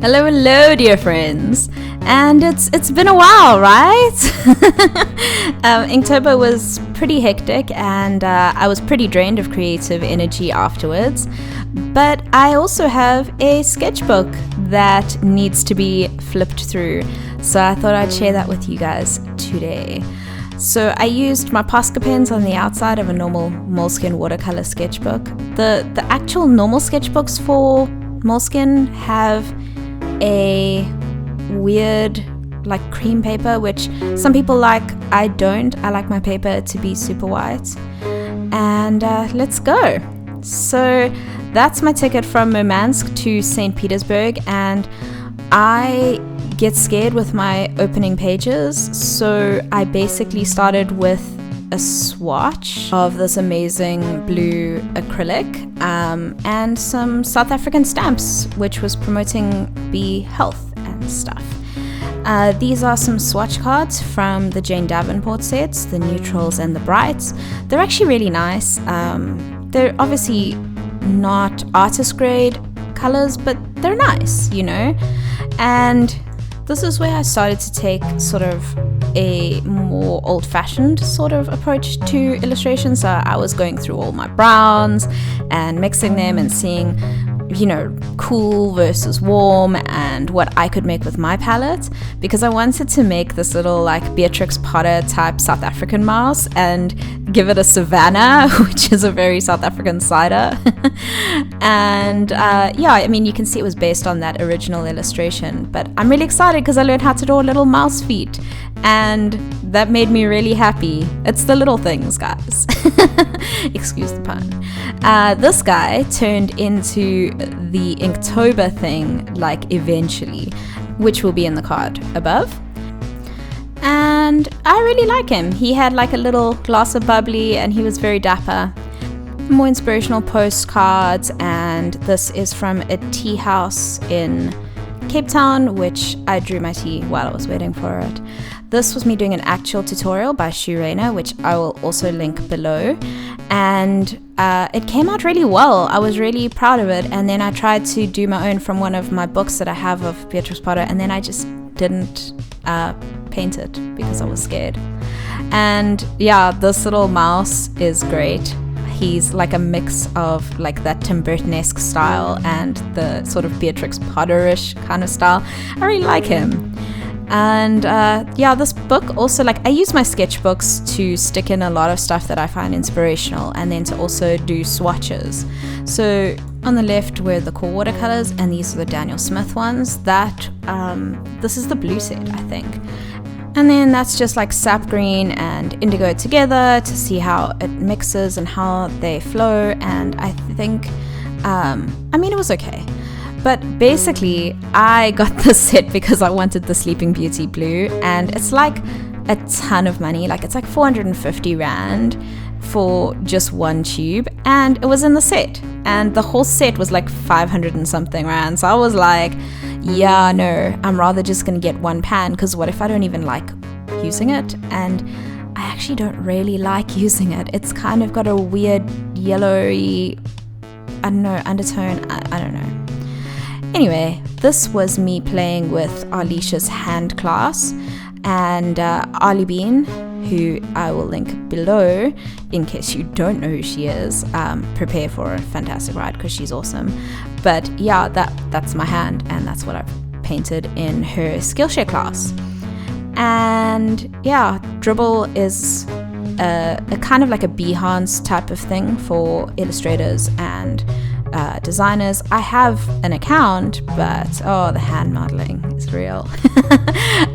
Hello, dear friends. And it's been a while, right? Inktober was pretty hectic, and I was pretty drained of creative energy afterwards. But I also have a sketchbook that needs to be flipped through, so I thought I'd share that with you guys today. So I used my Posca pens on the outside of a normal Moleskine Watercolour sketchbook. The actual normal sketchbooks for Moleskine have a weird like cream paper, which some people like. I don't. I like my paper to be super white. And let's go. So that's my ticket from Murmansk to St. Petersburg, and I get scared with my opening pages, so I basically started with a swatch of this amazing blue acrylic and some South African stamps, which was promoting bee health and stuff. These are some swatch cards from the Jane Davenport sets, the neutrals and the brights. They're actually really nice. They're obviously not artist grade colors, but they're nice, you know. And this is where I started to take sort of a more old-fashioned sort of approach to illustration. So I was going through all my browns and mixing them and seeing, you know, cool versus warm and what I could make with my palette, because I wanted to make this little like Beatrix Potter type South African mouse and give it a Savannah, which is a very South African cider. And yeah, I mean, you can see it was based on that original illustration, but I'm really excited because I learned how to draw little mouse feet, and that made me really happy. It's the little things, guys. Excuse the pun. This guy turned into the Inktober thing, like eventually, which will be in the card above. And I really like him. He had like a little glass of bubbly, and he was very dapper. More inspirational postcards, and this is from a tea house in Cape Town, which I drew my tea while I was waiting for it. This was me doing an actual tutorial by Shurena, which I will also link below. And it came out really well. I was really proud of it. And then I tried to do my own from one of my books that I have of Beatrix Potter, and then I just didn't paint it because I was scared. And yeah, this little mouse is great. He's like a mix of like that Tim Burton-esque style and the sort of Beatrix Potter-ish kind of style. I really like him. And yeah, this book also, like, I use my sketchbooks to stick in a lot of stuff that I find inspirational, and then to also do swatches. So on the left were the core watercolors, and these are the Daniel Smith ones. That this is the blue set, I think. And then that's just like sap green and indigo together to see how it mixes and how they flow. And I think, I mean, it was okay. But basically, I got this set because I wanted the Sleeping Beauty blue, and it's like a ton of money. Like, it's like 450 Rand for just one tube, and it was in the set. And the whole set was like 500 and something Rand. So I was like, yeah, no, I'm rather just gonna get one pan, because what if I don't even like using it? And I actually don't really like using it. It's kind of got a weird yellowy, I don't know, undertone. I don't know. Anyway, this was me playing with Arlisha's hand class, and Arlie Bean, who I will link below in case you don't know who she is. Prepare for a fantastic ride because she's awesome. But yeah, that's my hand, and that's what I painted in her Skillshare class. And yeah, Dribble is a kind of like a Behance type of thing for illustrators and designers. I have an account, but the hand modeling is real.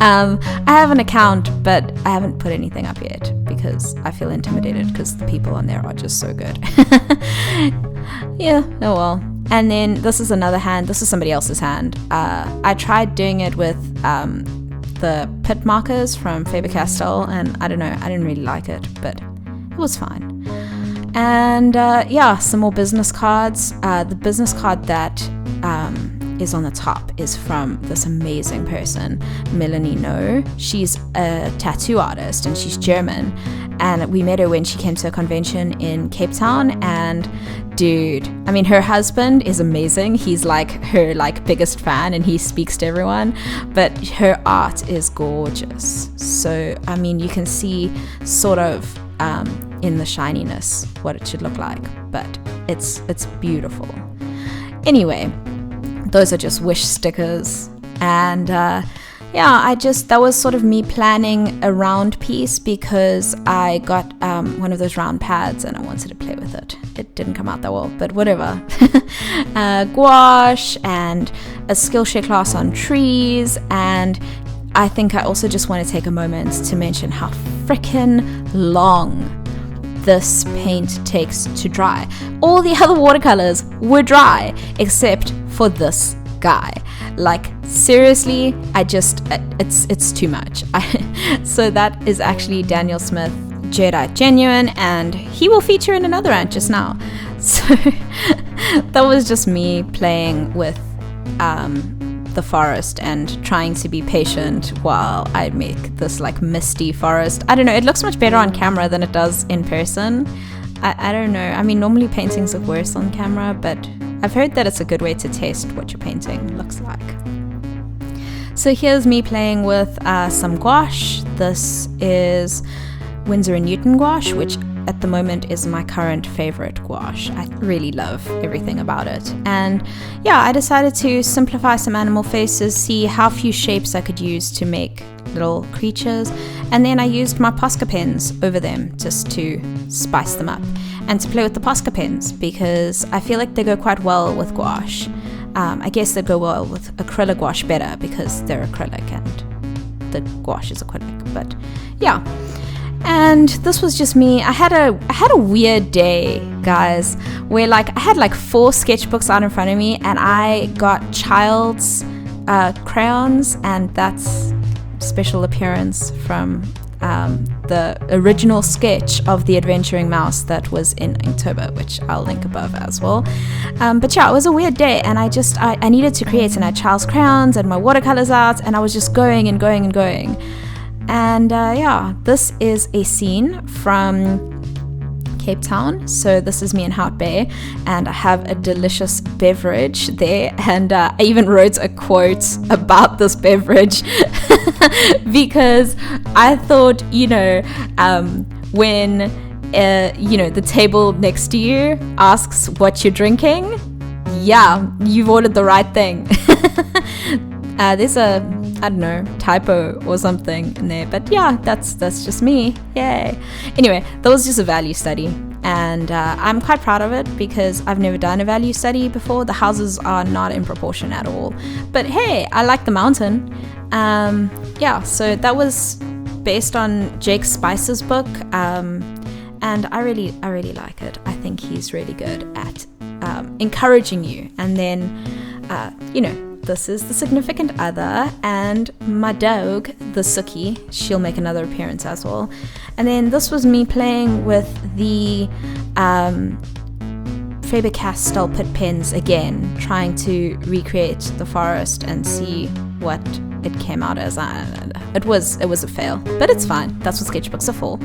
I have an account, but I haven't put anything up yet because I feel intimidated because the people on there are just so good. Yeah, oh well. And then this is another hand. This is somebody else's hand. I tried doing it with the pit markers from Faber-Castell, and I don't know, I didn't really like it, but it was fine. And yeah, some more business cards. The business card that is on the top is from this amazing person, Melanie No. She's a tattoo artist and she's German. And we met her when she came to a convention in Cape Town. And dude, I mean, her husband is amazing. He's like her biggest fan and he speaks to everyone. But her art is gorgeous. So, I mean, you can see sort of in the shininess what it should look like. But it's beautiful. Anyway, those are just wish stickers. And that was sort of me planning a round piece because I got one of those round pads and I wanted to play with it. It didn't come out that well, but whatever. Gouache and a Skillshare class on trees. And I think I also just want to take a moment to mention how freaking long this paint takes to dry. All the other watercolors were dry except for this guy. Like, seriously, it's too much. So that is actually Daniel Smith Jadeite Genuine, and he will feature in another rant just now. So that was just me playing with the forest and trying to be patient while I make this like misty forest. I don't know, it looks much better on camera than it does in person. I don't know, I mean, normally paintings look worse on camera, but I've heard that it's a good way to test what your painting looks like. So here's me playing with some gouache. This is Winsor & Newton gouache, which at the moment is my current favorite gouache. I really love everything about it. And yeah, I decided to simplify some animal faces, see how few shapes I could use to make little creatures. And then I used my Posca pens over them just to spice them up and to play with the Posca pens because I feel like they go quite well with gouache. I guess they go well with acrylic gouache better because they're acrylic and the gouache is acrylic, but yeah. And this was just me. I had a weird day, guys, where like I had like 4 sketchbooks out in front of me and I got child's crayons, and that's special appearance from the original sketch of the Adventuring Mouse that was in Inktober, which I'll link above as well. But yeah, it was a weird day, and I needed to create, and I had child's crayons and my watercolors out, and I was just going and going and going. And yeah, this is a scene from Cape Town. So this is me in Hout Bay, and I have a delicious beverage there, and I even wrote a quote about this beverage because I thought, when the table next to you asks what you're drinking, yeah, you've ordered the right thing. There's a, I don't know, typo or something in there, but yeah, that's just me. Yay. Anyway, that was just a value study, and I'm quite proud of it because I've never done a value study before. The houses are not in proportion at all, but hey, I like the mountain. Yeah, so that was based on Jake Spicer's book, and I really like it. I think he's really good at encouraging you. And then this is the significant other and my dog, the Suki. She'll make another appearance as well. And then this was me playing with the Faber-Castell Pitt pens again, trying to recreate the forest and see what it came out as. It was a fail, but it's fine. That's what sketchbooks are for.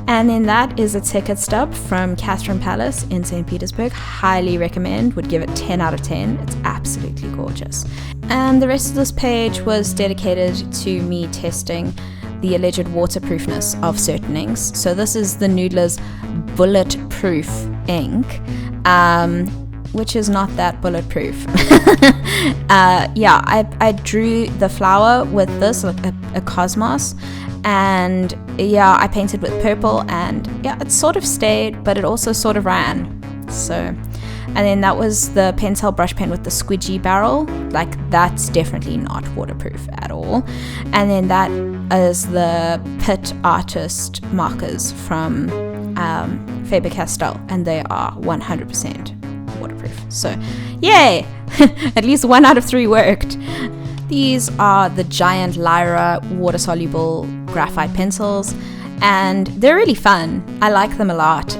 And then that is a ticket stub from Catherine Palace in St. Petersburg. Highly recommend, would give it 10 out of 10. It's absolutely gorgeous. And the rest of this page was dedicated to me testing the alleged waterproofness of certain inks. So this is the Noodler's Bulletproof ink, which is not that bulletproof. Yeah, I drew the flower with this, like a cosmos. And yeah, I painted with purple, and yeah, it sort of stayed, but it also sort of ran. So, and then that was the Pentel brush pen with the squidgy barrel. Like, that's definitely not waterproof at all. And then that is the Pitt Artist markers from Faber-Castell, and they are 100% waterproof. So, yay! At least 1 out of 3 worked. These are the giant Lyra water-soluble graphite pencils, and they're really fun. I like them a lot.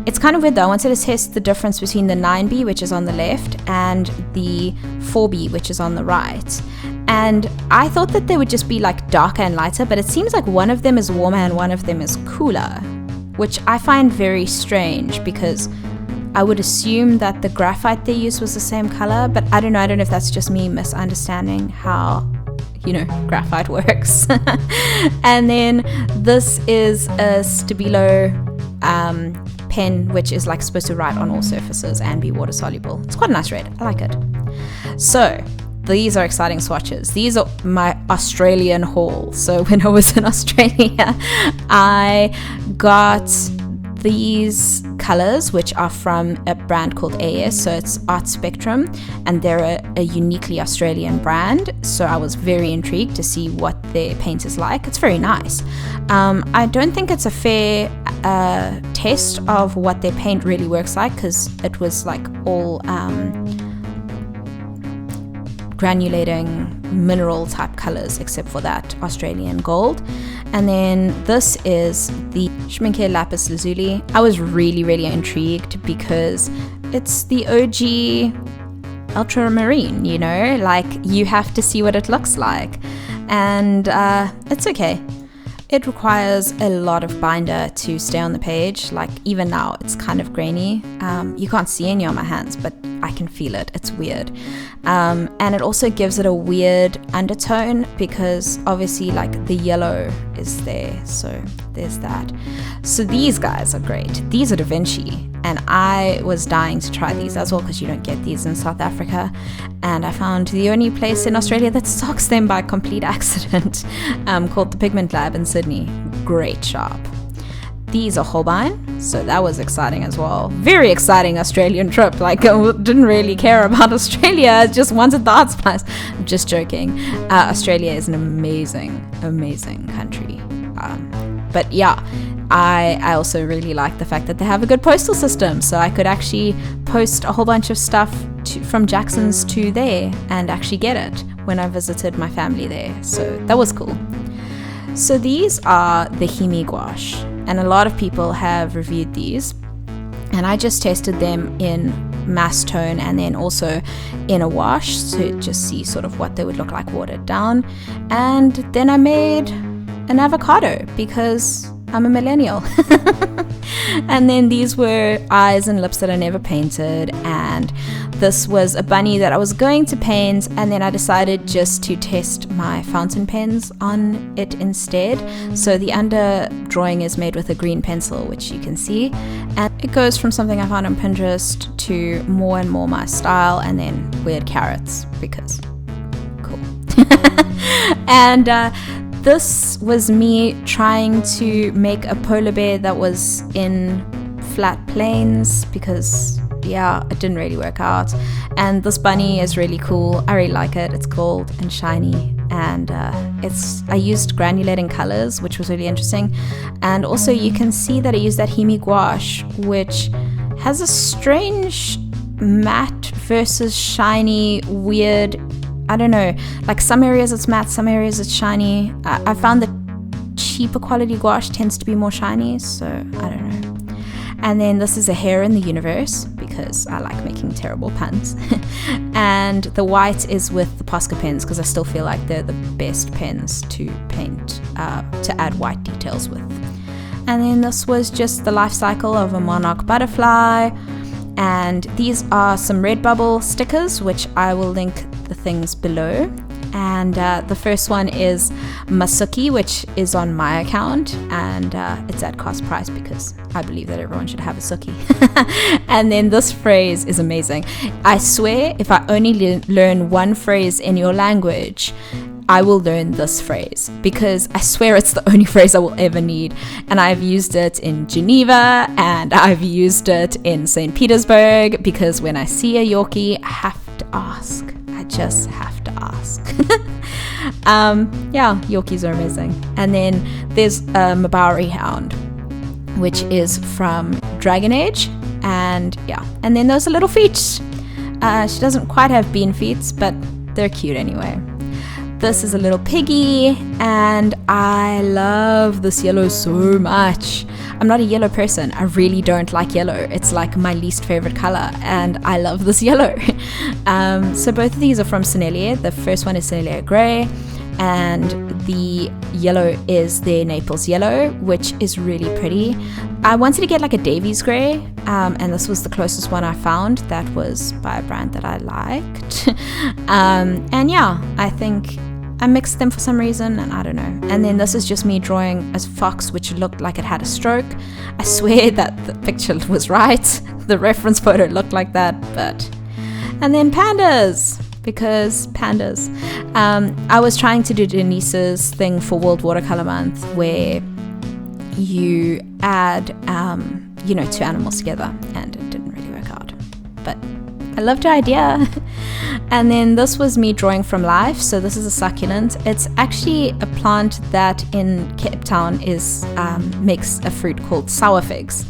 It's kind of weird though. I wanted to test the difference between the 9B, which is on the left, and the 4B, which is on the right. And I thought that they would just be like darker and lighter, but it seems like one of them is warmer and one of them is cooler, which I find very strange because I would assume that the graphite they used was the same color, but I don't know if that's just me misunderstanding how, graphite works. And then this is a Stabilo pen, which is like supposed to write on all surfaces and be water soluble. It's quite a nice red. I like it. So these are exciting swatches. These are my Australian haul. So when I was in Australia, I got these colors, which are from a brand called AS, so it's Art Spectrum, and they're a uniquely Australian brand. So I was very intrigued to see what their paint is like. It's very nice. I don't think it's a fair test of what their paint really works like, because it was like all granulating mineral type colors except for that Australian gold. And then this is the Schmincare Lapis Lazuli. I was really intrigued because it's the OG ultramarine, like you have to see what it looks like, and it's okay. It requires a lot of binder to stay on the page. Like even now it's kind of grainy. You can't see any on my hands, but I can feel it. It's weird. And it also gives it a weird undertone because obviously like the yellow is there. So there's that. So these guys are great. These are Da Vinci. And I was dying to try these as well because you don't get these in South Africa. And I found the only place in Australia that stocks them by complete accident, called the Pigment Lab in Sydney. Great shop. These are Holbein, so that was exciting as well. Very exciting Australian trip. Like I didn't really care about Australia, I just wanted the art supplies. I'm just joking. Australia is an amazing country. But yeah, I also really like the fact that they have a good postal system, so I could actually post a whole bunch of stuff from Jackson's to there and actually get it when I visited my family there. So that was cool. So these are the Himi gouache, and a lot of people have reviewed these, and I just tested them in mass tone and then also in a wash to just see sort of what they would look like watered down. And then I made an avocado because I'm a millennial. And then these were eyes and lips that I never painted, and this was a bunny that I was going to paint, and then I decided just to test my fountain pens on it instead. So the under drawing is made with a green pencil, which you can see, and it goes from something I found on Pinterest to more and more my style, and then weird carrots because cool. And this was me trying to make a polar bear that was in flat planes because yeah, it didn't really work out. And this bunny is really cool. I really like it. It's gold and shiny, and I used granulating colors, which was really interesting. And also you can see that I used that Himi gouache, which has a strange matte versus shiny weird, I don't know, like some areas it's matte, some areas it's shiny. I found that cheaper quality gouache tends to be more shiny, so I don't know. And then this is a hair in the universe because I like making terrible puns. And the white is with the Posca pens because I still feel like they're the best pens to paint, to add white details with. And then this was just the life cycle of a monarch butterfly. And these are some Redbubble stickers, which I will link the things below. And the first one is Masuki, which is on my account, and it's at cost price because I believe that everyone should have a suki. And then this phrase is amazing. I swear if I only learn one phrase in your language, I will learn this phrase because I swear it's the only phrase I will ever need. And I've used it in Geneva and I've used it in St. Petersburg because when I see a Yorkie, I have to ask. I just have to ask. Yeah, Yorkies are amazing. And then there's a Mabauri Hound, which is from Dragon Age. And yeah, and then those are little feet. She doesn't quite have bean feet, but they're cute anyway. This is a little piggy, and I love this yellow so much. I'm not a yellow person. I really don't like yellow. It's like my least favorite color, and I love this yellow. So both of these are from Sennelier. The first one is Sennelier Grey, and the yellow is their Naples Yellow, which is really pretty. I wanted to get like a Davies Grey, and this was the closest one I found that was by a brand that I liked. And yeah, I think I mixed them for some reason, and I don't know. And then this is just me drawing a fox which looked like it had a stroke. I swear that the picture was right. The reference photo looked like that, but... And then pandas, because pandas. I was trying to do Denise's thing for World Watercolor Month, where you add, two animals together, and it didn't really work out. But I loved your idea. And then this was me drawing from life. So this is a succulent. It's actually a plant that in Cape Town makes a fruit called sour figs.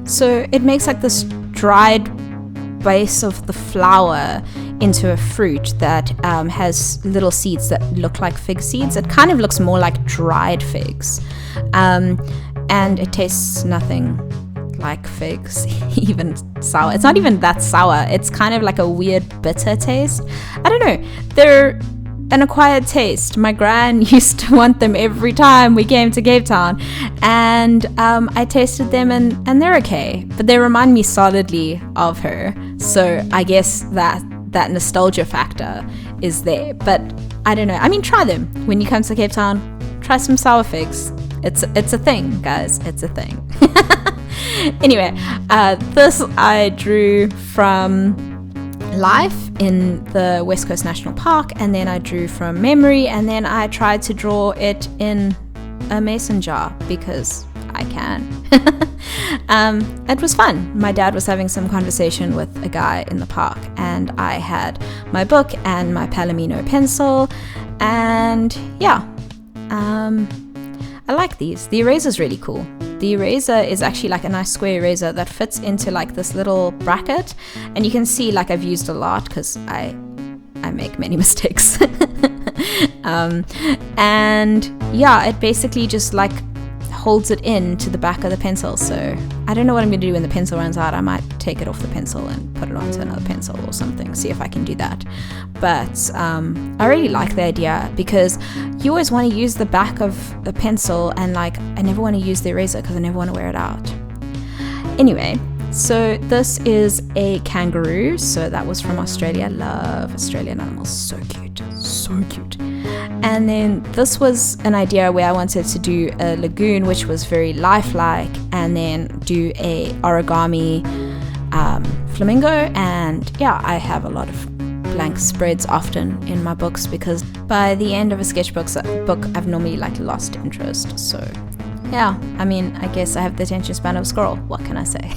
So it makes like this dried base of the flower into a fruit that has little seeds that look like fig seeds. It kind of looks more like dried figs, and it tastes nothing like figs, even sour. It's not even that sour. It's kind of like a weird bitter taste. I don't know. They're an acquired taste. My gran used to want them every time we came to Cape Town, and I tasted them, and they're okay, but they remind me solidly of her. So I guess that nostalgia factor is there. But I don't know. I mean, try them when you come to Cape Town. Try some sour figs. It's a thing, guys. It's a thing. Anyway, this I drew from life in the West Coast National Park, and then I drew from memory, and then I tried to draw it in a mason jar because I can. It was fun. My dad was having some conversation with a guy in the park, and I had my book and my Palomino pencil, and yeah, I like these. The eraser's really cool. The eraser is actually like a nice square eraser that fits into like this little bracket, and you can see like I've used a lot because I make many mistakes. And yeah, it basically just like holds it in to the back of the pencil. So I don't know what I'm going to do when the pencil runs out. I might take it off the pencil and put it onto another pencil or something, see if I can do that. But I really like the idea, because you always want to use the back of the pencil, and like I never want to use the eraser because I never want to wear it out. Anyway, so this is a kangaroo. So that was from Australia. Love Australian animals. So cute. So cute. And then this was an idea where I wanted to do a lagoon, which was very lifelike, and then do a origami flamingo. And yeah, I have a lot of blank spreads often in my books, because by the end of a sketchbook book, I've normally like lost interest. So yeah, I mean, I guess I have the attention span of a squirrel. What can I say?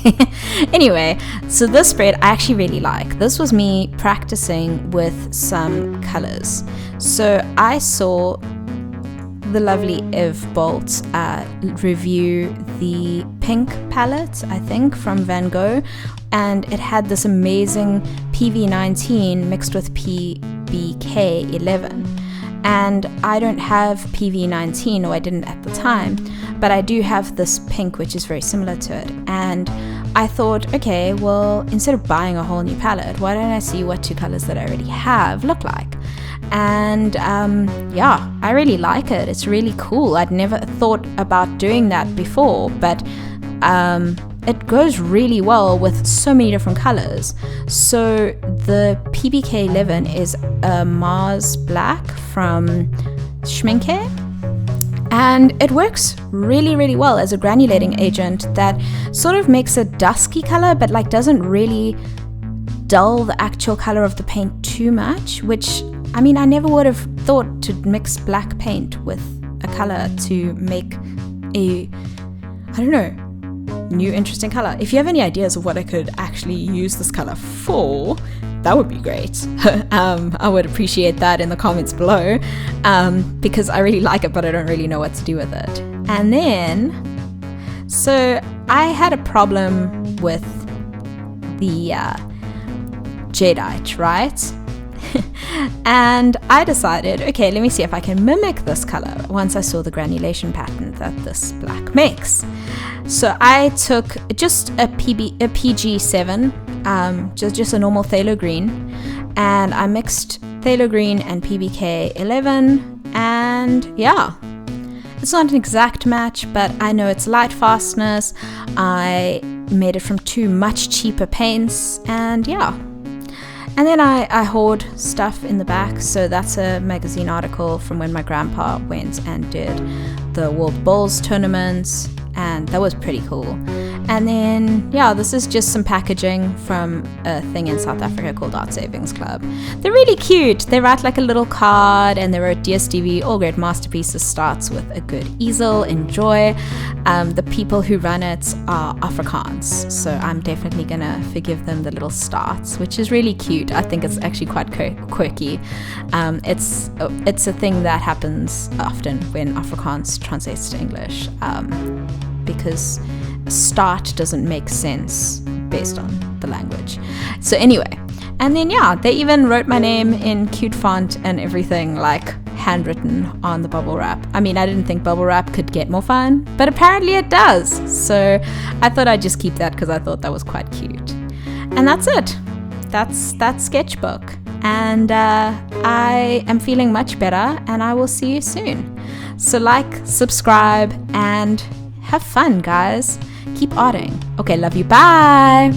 Anyway, so this spread I actually really like. This was me practicing with some colors. So I saw the lovely Eve Bolt review the pink palette, I think, from Van Gogh, and it had this amazing PV19 mixed with PBK11. And I don't have PV19, or I didn't at the time, but I do have this pink which is very similar to it. And I thought, okay, well, instead of buying a whole new palette, why don't I see what two colors that I already have look like? And yeah, I really like it. It's really cool. I'd never thought about doing that before, but it goes really well with so many different colors. So the PBK11 is a Mars Black from Schminke, and it works really, really well as a granulating agent that sort of makes a dusky color, but like doesn't really dull the actual color of the paint too much, which, I mean, I never would have thought to mix black paint with a color to make a, I don't know, new interesting color. If you have any ideas of what I could actually use this color for, that would be great. I would appreciate that in the comments below, because I really like it, but I don't really know what to do with it. And then, so I had a problem with the jadeite, right? And I decided, okay, let me see if I can mimic this color once I saw the granulation pattern that this black makes. So I took just a PG7, just a normal phthalo green, and I mixed phthalo green and PBK11, and yeah, it's not an exact match, but I know it's light fastness. I made it from 2 much cheaper paints, and yeah. And then I hoard stuff in the back. So that's a magazine article from when my grandpa went and did the World Bowls tournaments, and that was pretty cool. And then, yeah, this is just some packaging from a thing in South Africa called Art Savings Club. They're really cute. They write like a little card, and they wrote, "Dear Stevie, all great masterpieces starts with a good easel. Enjoy." The people who run it are Afrikaans, so I'm definitely gonna forgive them the little starts, which is really cute. I think it's actually quite quirky. It's a thing that happens often when Afrikaans translates to English, because start doesn't make sense based on the language. So anyway, and then yeah, they even wrote my name in cute font and everything, like handwritten on the bubble wrap. I mean, I didn't think bubble wrap could get more fun, but apparently it does. So I thought I'd just keep that because I thought that was quite cute. And that's it. That's Sketchbook. And I am feeling much better, and I will see you soon. So like, subscribe, and have fun, guys. Keep arting. Okay, love you. Bye.